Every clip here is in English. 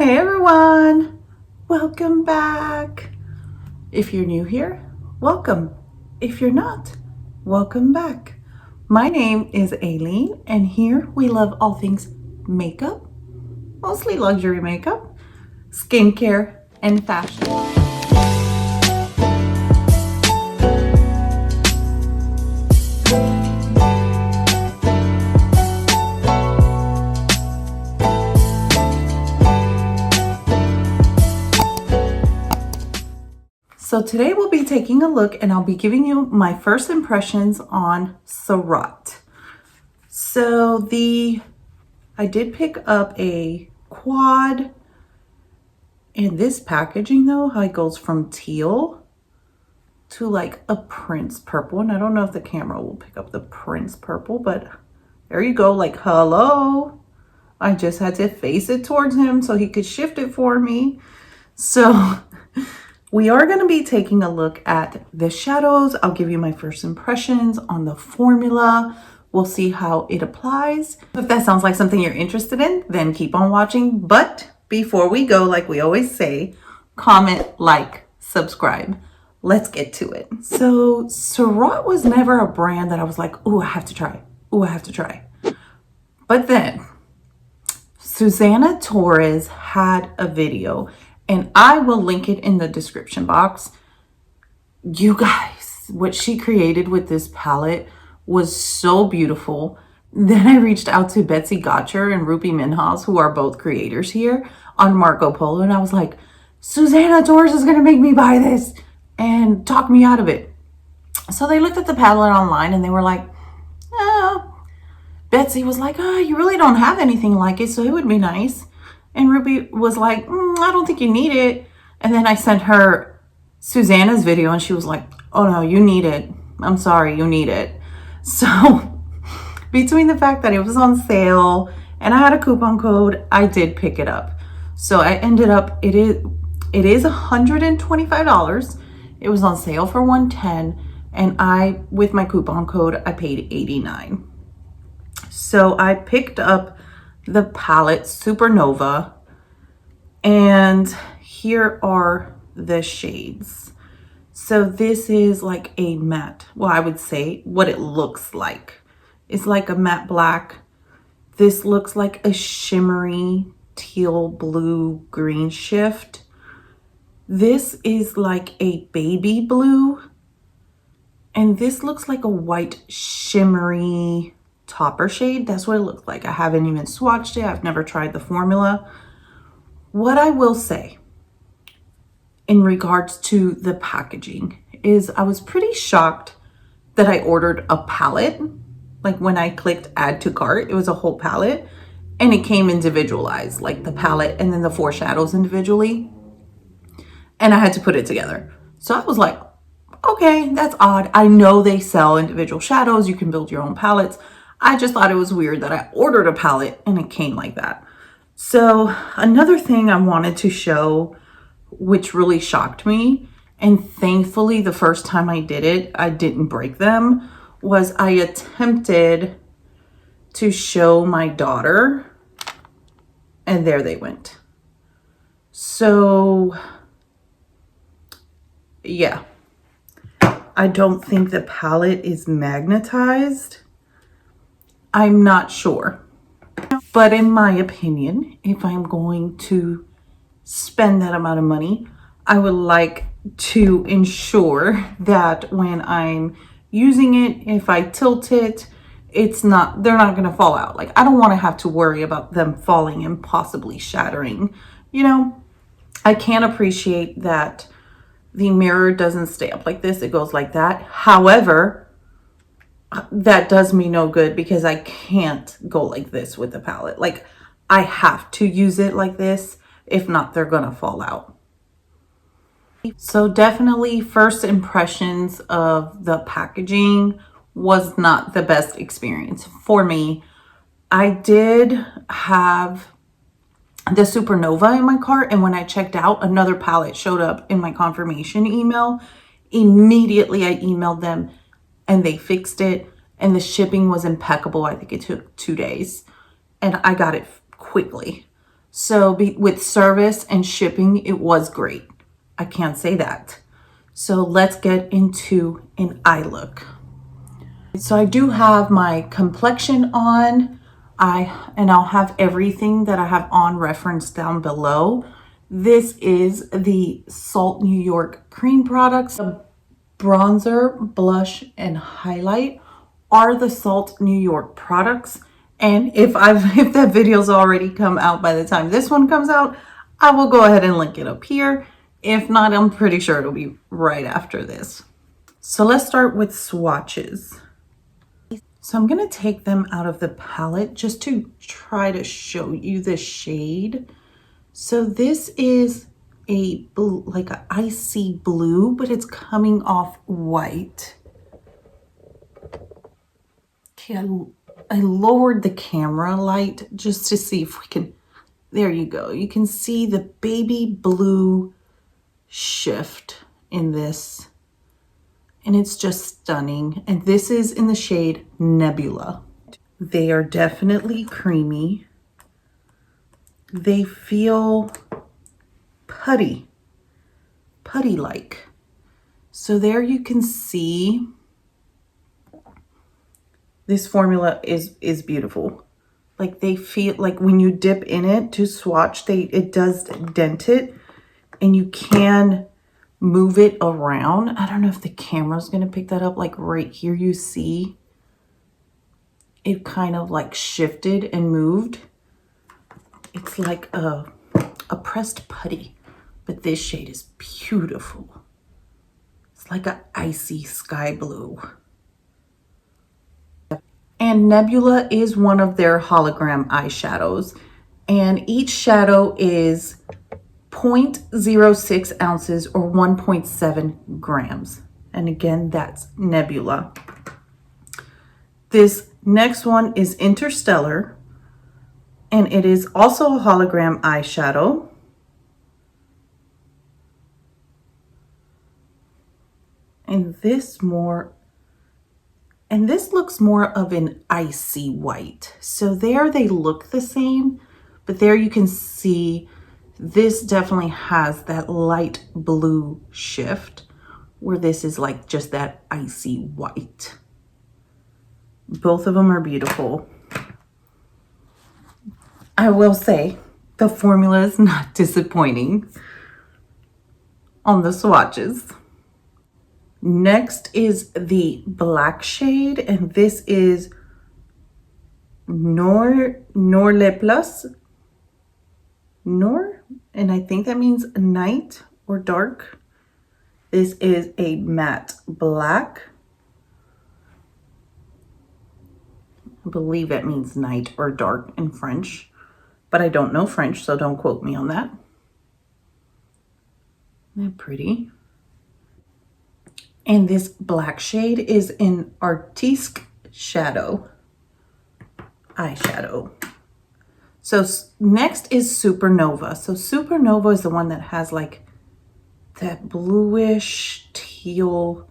Hey everyone, welcome back. If you're new here, welcome. If you're not, welcome back. My name is Aileen, and here we love all things makeup, mostly luxury makeup, skincare, and fashion. So today we'll be taking a look and I'll be giving you my first impressions on Surratt. So I did pick up a quad, and this packaging though, how it goes from teal to like a Prince purple. And I don't know if the camera will pick up the Prince purple, but there you go, like hello. I just had to face it towards him so he could shift it for me. So we are going to be taking a look at the shadows. I'll give you my first impressions on the formula. We'll see how it applies. If that sounds like something you're interested in, then keep on watching. But before we go, like we always say, comment, like, subscribe. Let's get to it. So Surratt was never a brand that I was like, oh, I have to try. Oh, I have to try. But then Suzana Torres had a video, and I will link it in the description box. You guys, what she created with this palette was so beautiful. Then I reached out to Betsy Gotcher and Minhas, who are both creators here on Marco Polo. And I was like, Suzana Torres is going to make me buy this and talk me out of it. So they looked at the palette online and they were like, oh. Betsy was like, oh, you really don't have anything like it, so it would be nice. And Ruby was like, I don't think you need it. And then I sent her Suzana's video and she was like, oh no, you need it. I'm sorry, you need it. So between the fact that it was on sale and I had a coupon code, I did pick it up. So I ended up, it is $125. It was on sale for $110, and with my coupon code, I paid $89. So I picked up the palette Supernova, and here are the shades. So this is like a matte, well, I would say what it looks like. It's like a matte black. This looks like a shimmery teal blue green shift. This is like a baby blue, and this looks like a white shimmery topper shade. That's what it looked like. I haven't even swatched it. I've never tried the formula. What I will say in regards to the packaging is I was pretty shocked that I ordered a palette. Like when I clicked add to cart, it was a whole palette and it came individualized, like the palette and then the 4 shadows individually. And I had to put it together. So I was like, okay, that's odd. I know they sell individual shadows. You can build your own palettes. I just thought it was weird that I ordered a palette and it came like that. So another thing I wanted to show, which really shocked me, and thankfully the first time I did it, I didn't break them, was I attempted to show my daughter and there they went. So yeah, I don't think the palette is magnetized. I'm not sure. But in my opinion, if I'm going to spend that amount of money, I would like to ensure that when I'm using it, if I tilt it, they're not going to fall out. Like, I don't want to have to worry about them falling and possibly shattering. You know, I can't appreciate that the mirror doesn't stay up like this. It goes like that. However, that does me no good because I can't go like this with the palette. Like, I have to use it like this. If not, they're gonna fall out. So definitely first impressions of the packaging was not the best experience for me. I did have the Supernova in my cart, and when I checked out, another palette showed up in my confirmation email. Immediately I emailed them and they fixed it, and the shipping was impeccable. I think it took 2 days and I got it quickly. So with service and shipping, it was great. I can't say that. So let's get into an eye look. So I do have my complexion on. I'll have everything that I have on referenced down below. This is the Salt New York cream products. The bronzer, blush, and highlight are the Salt New York products. And if that video's already come out by the time this one comes out, I will go ahead and link it up here. If not, I'm pretty sure it'll be right after this. So let's start with swatches. So I'm going to take them out of the palette just to try to show you the shade. So this is a blue, like an icy blue, but it's coming off white. Okay, I lowered the camera light just to see if we can, there you go. You can see the baby blue shift in this. And it's just stunning. And this is in the shade Nebula. They are definitely creamy. They feel putty-like. So there you can see this formula is beautiful. Like they feel like when you dip in it to swatch, it does dent it, and you can move it around. I don't know if the camera's gonna pick that up. Like right here, you see it kind of like shifted and moved. It's like a pressed putty, but this shade is beautiful. It's like an icy sky blue. And Nebula is one of their hologram eyeshadows, and each shadow is 0.06 ounces or 1.7 grams. And again, that's Nebula. This next one is Interstellar, and it is also a hologram eyeshadow. And this looks more of an icy white. So there they look the same, but there you can see this definitely has that light blue shift, where this is like just that icy white. Both of them are beautiful. I will say the formula is not disappointing on the swatches. Next is the black shade, and this is Norle Plus. Nor, and I think that means night or dark. This is a matte black. I believe that means night or dark in French, but I don't know French, so don't quote me on that. Isn't that pretty? And this black shade is in Artistic Shadow eyeshadow. So next is Supernova. So Supernova is the one that has like that bluish teal,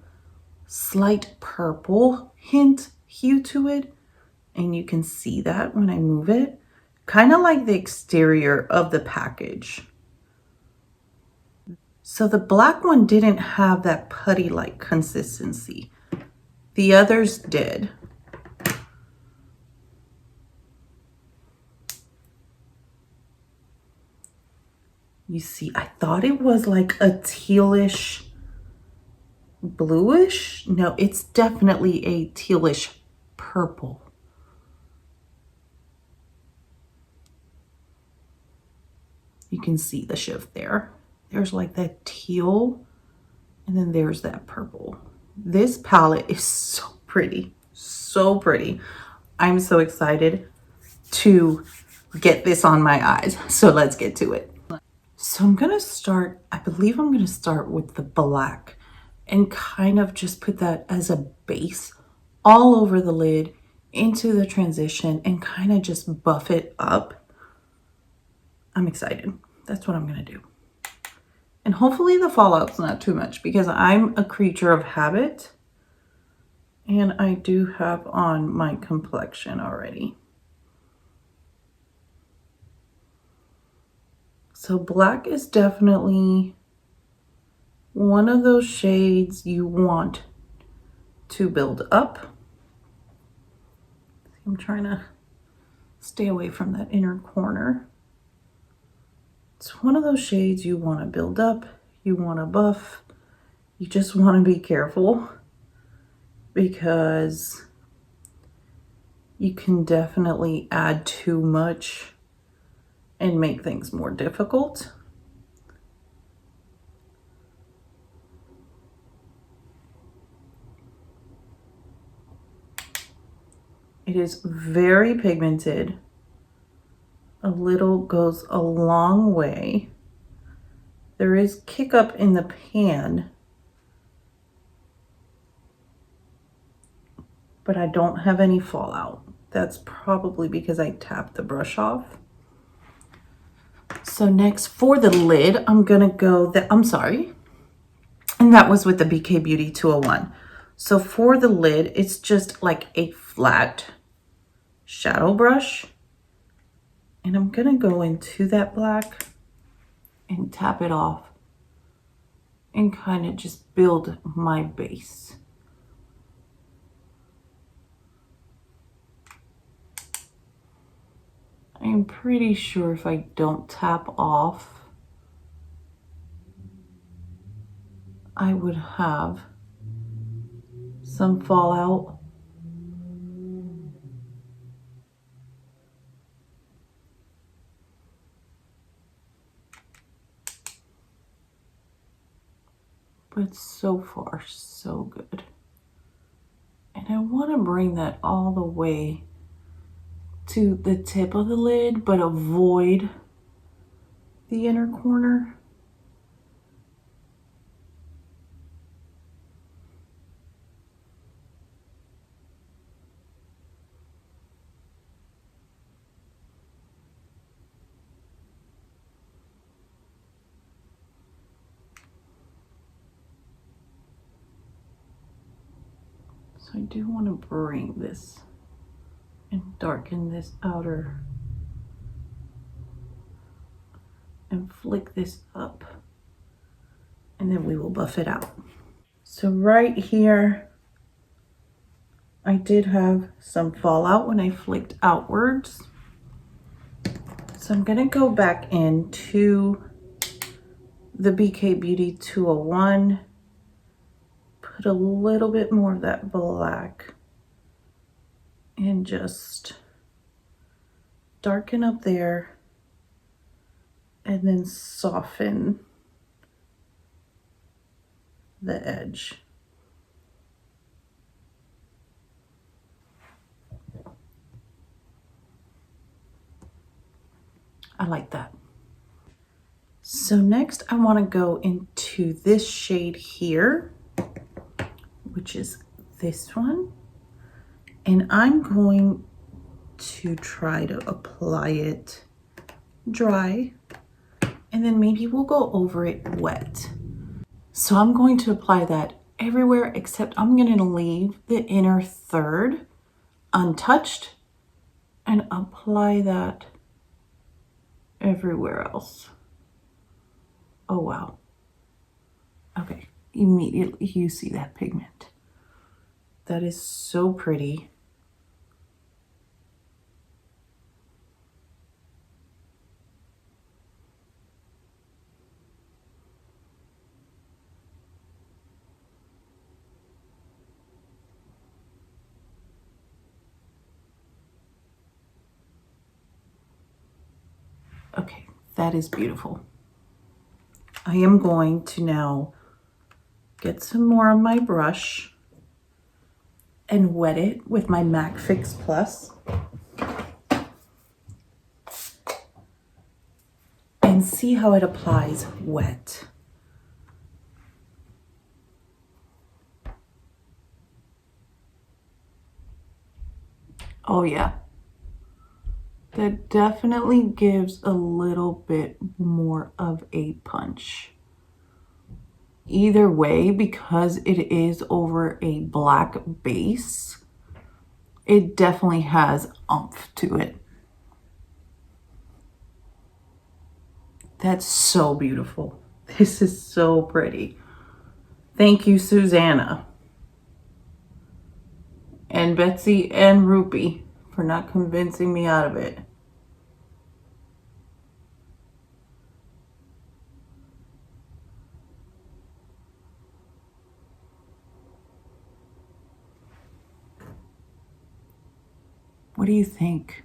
slight purple hue to it. And you can see that when I move it, kind of like the exterior of the package. So the black one didn't have that putty-like consistency. The others did. You see, I thought it was like a tealish bluish. No, it's definitely a tealish purple. You can see the shift there. There's like that teal, and then there's that purple. This palette is so pretty, so pretty. I'm so excited to get this on my eyes. So let's get to it. So I'm gonna start, I believe I'm gonna start with the black and kind of just put that as a base all over the lid into the transition and kind of just buff it up. I'm excited. That's what I'm gonna do. And hopefully the fallout's not too much, because I'm a creature of habit and I do have on my complexion already. So black is definitely one of those shades you want to build up. I'm trying to stay away from that inner corner. It's one of those shades you want to build up, you want to buff, you just want to be careful because you can definitely add too much and make things more difficult. It is very pigmented. A little goes a long way. There is kick up in the pan, but I don't have any fallout. That's probably because I tapped the brush off. So next for the lid, I'm gonna go and that was with the BK Beauty 201. So for the lid, it's just like a flat shadow brush. And I'm gonna go into that black and tap it off and kind of just build my base. I'm pretty sure if I don't tap off, I would have some fallout. But so far, so good. And I want to bring that all the way to the tip of the lid, but avoid the inner corner. So I do want to bring this and darken this outer and flick this up, and then we will buff it out. So right here, I did have some fallout when I flicked outwards. So I'm gonna go back into the BK Beauty 201, put a little bit more of that black and just darken up there and then soften the edge. I like that. So next I want to go into this shade here, which is this one. And I'm going to try to apply it dry, and then maybe we'll go over it wet. So I'm going to apply that everywhere except I'm going to leave the inner third untouched and apply that everywhere else. Oh, wow. Okay, immediately you see that pigment. That is so pretty. Okay, that is beautiful. I am going to now get some more on my brush and wet it with my MAC Fix Plus and see how it applies wet. Oh yeah, that definitely gives a little bit more of a punch. Either way, because it is over a black base, it definitely has oomph to it. That's so beautiful. This is so pretty. Thank you, Suzana. And Betsy and Rupi for not convincing me out of it. What do you think?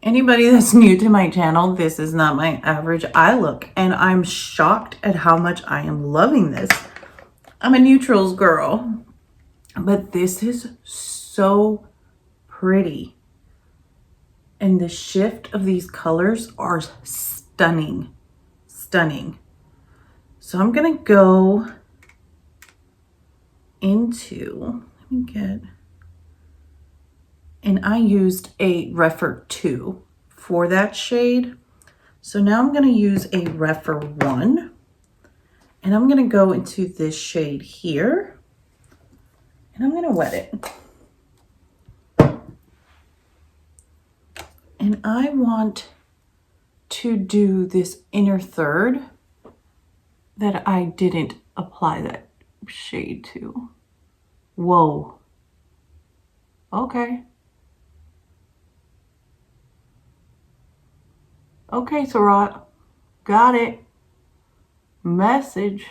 Anybody that's new to my channel, this is not my average eye look, and I'm shocked at how much I am loving this. I'm a neutrals girl, but this is so pretty. And the shift of these colors are stunning, stunning. So I'm gonna go into, let me get, and I used a Refer 2 for that shade. So now I'm going to use a Refer 1, and I'm going to go into this shade here, and I'm going to wet it. And I want to do this inner third that I didn't apply that shade to. Whoa. Okay. Okay, Surratt. Got it. Message.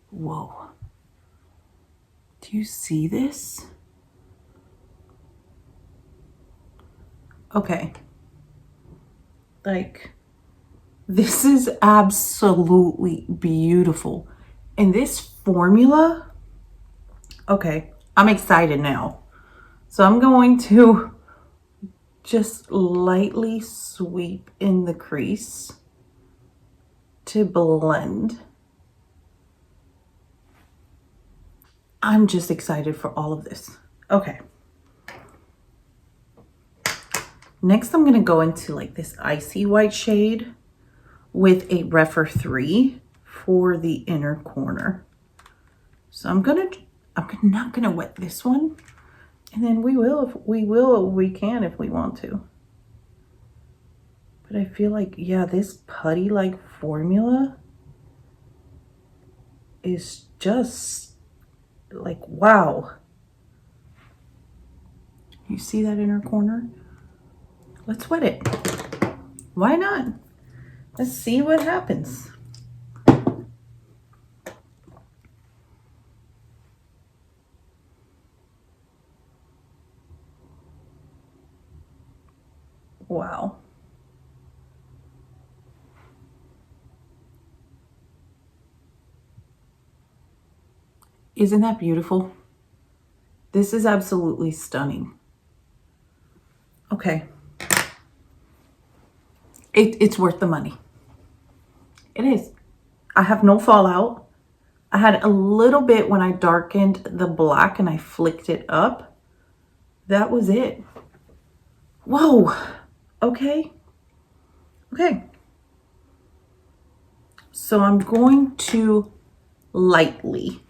Whoa. Do you see this? Okay. Like, this is absolutely beautiful. And this formula, okay, I'm excited now. So I'm going to just lightly sweep in the crease to blend. I'm just excited for all of this. Okay. Next, I'm going to go into like this icy white shade with a Refer 3 for the inner corner. So I'm not going to wet this one. And then we can if we want to. But I feel like, yeah, this putty-like formula is just like, wow. You see that inner corner? Let's wet it. Why not? Let's see what happens. Wow. Isn't that beautiful? This is absolutely stunning. Okay. It's worth the money. It is. I have no fallout. I had a little bit when I darkened the black and I flicked it up. That was it. Whoa. Okay. Okay. So I'm going to lightly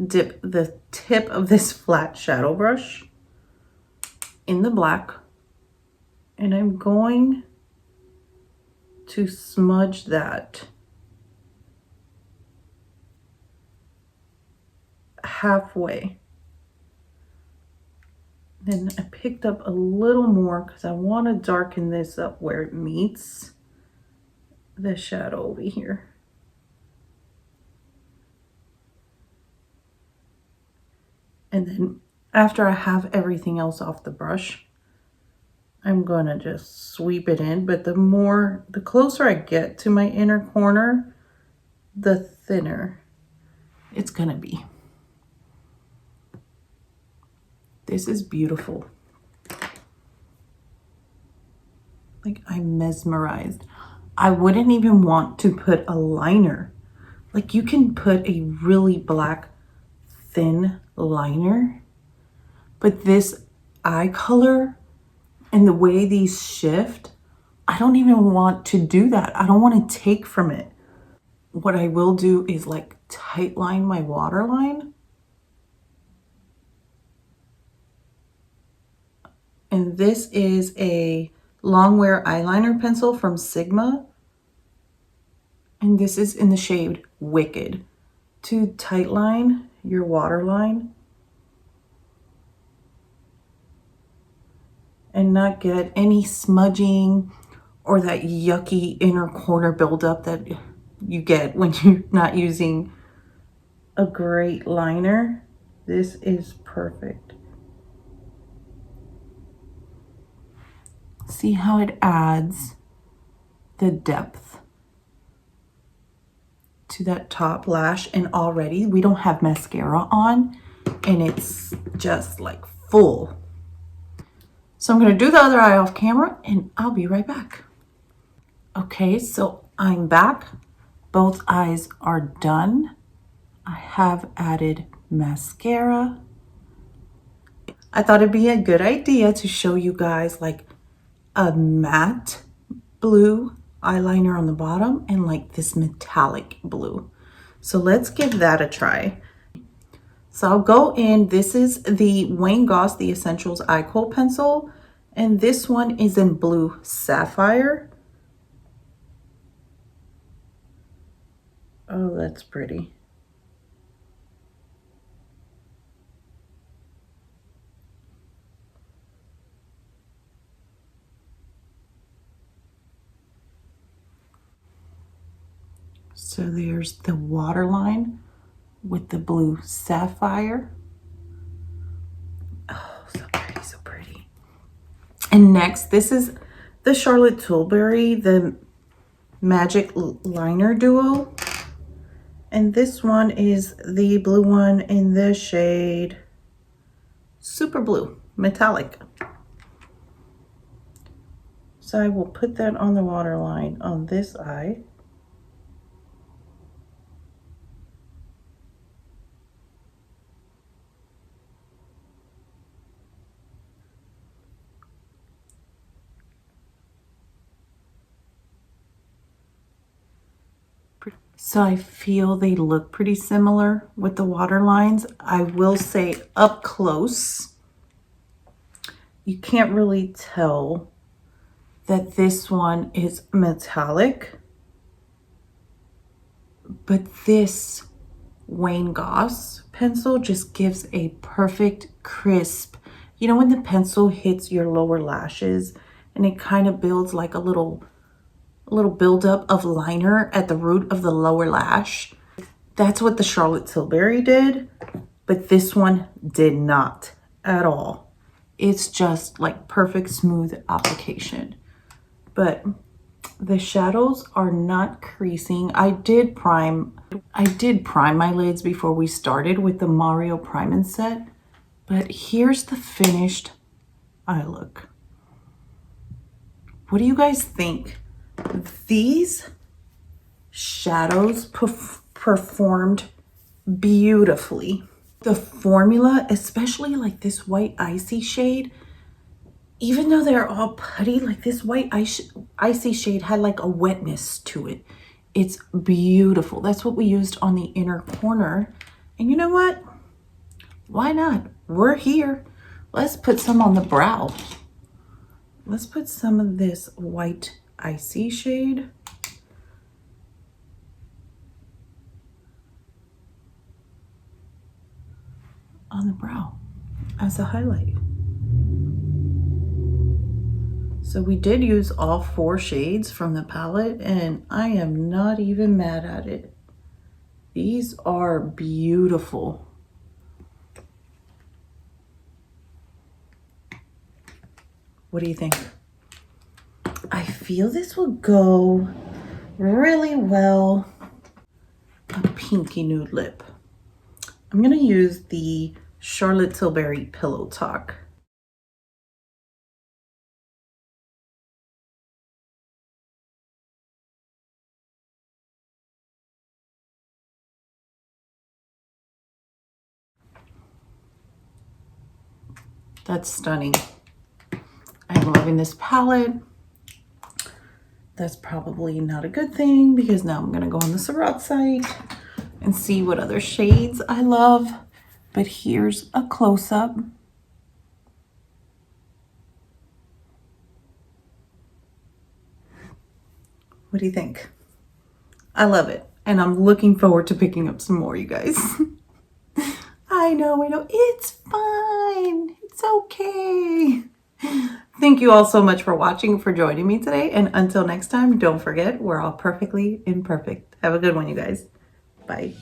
dip the tip of this flat shadow brush in the black, and I'm going to smudge that halfway. Then I picked up a little more because I want to darken this up where it meets the shadow over here. And then after I have everything else off the brush, I'm gonna just sweep it in. But the closer I get to my inner corner, the thinner it's gonna be. This is beautiful. Like, I'm mesmerized. I wouldn't even want to put a liner. Like, you can put a really black thin liner, but this eye color and the way these shift, I don't even want to do that. I don't want to take from it. What I will do is like tight line my waterline. and this is a long wear eyeliner pencil from Sigma, and this is in the shade Wicked. To tightline your waterline and not get any smudging or that yucky inner corner buildup that you get when you're not using a great liner. This is perfect. See how it adds the depth to that top lash, and already we don't have mascara on and it's just like full. So I'm going to do the other eye off camera and I'll be right back. Okay, so I'm back. Both eyes are done. I have added mascara. I thought it'd be a good idea to show you guys like a matte blue eyeliner on the bottom and like this metallic blue. So let's give that a try. So I'll go in, this is the Wayne Goss, the Essentials Eye Kohl pencil, and this one is in blue sapphire. Oh, that's pretty. So there's the waterline with the blue sapphire. Oh, so pretty, so pretty. And next, this is the Charlotte Tilbury, the Magic Liner Duo. And this one is the blue one in the shade Super Blue, Metallic. So I will put that on the waterline on this eye. So I feel they look pretty similar with the water lines. I will say up close, you can't really tell that this one is metallic, but this Wayne Goss pencil just gives a perfect crisp, you know, when the pencil hits your lower lashes and it kind of builds like a little buildup of liner at the root of the lower lash. That's what the Charlotte Tilbury did, but this one did not at all. It's just like perfect smooth application. But the shadows are not creasing. I did prime my lids before we started with the Mario Prime and Set, but here's the finished eye look. What do you guys think? These shadows performed beautifully. The formula, especially like this white icy shade, even though they're all putty, like this white icy shade had like a wetness to it. It's beautiful. That's what we used on the inner corner. And you know what? Why not? We're here. Let's put some on the brow. Let's put some of this white icy shade on the brow as a highlight. So we did use all 4 shades from the palette and I am not even mad at it. These are beautiful. What do you think? I feel this will go really well. A pinky nude lip. I'm gonna use the Charlotte Tilbury Pillow Talk. That's stunning. I'm loving this palette. That's probably not a good thing because now I'm gonna go on the Surratt site and see what other shades I love. But here's a close-up. What do you think? I love it. And I'm looking forward to picking up some more, you guys. I know. It's fine. It's okay. Thank you all so much for watching, for joining me today. And until next time, don't forget, we're all perfectly imperfect. Have a good one, you guys. Bye.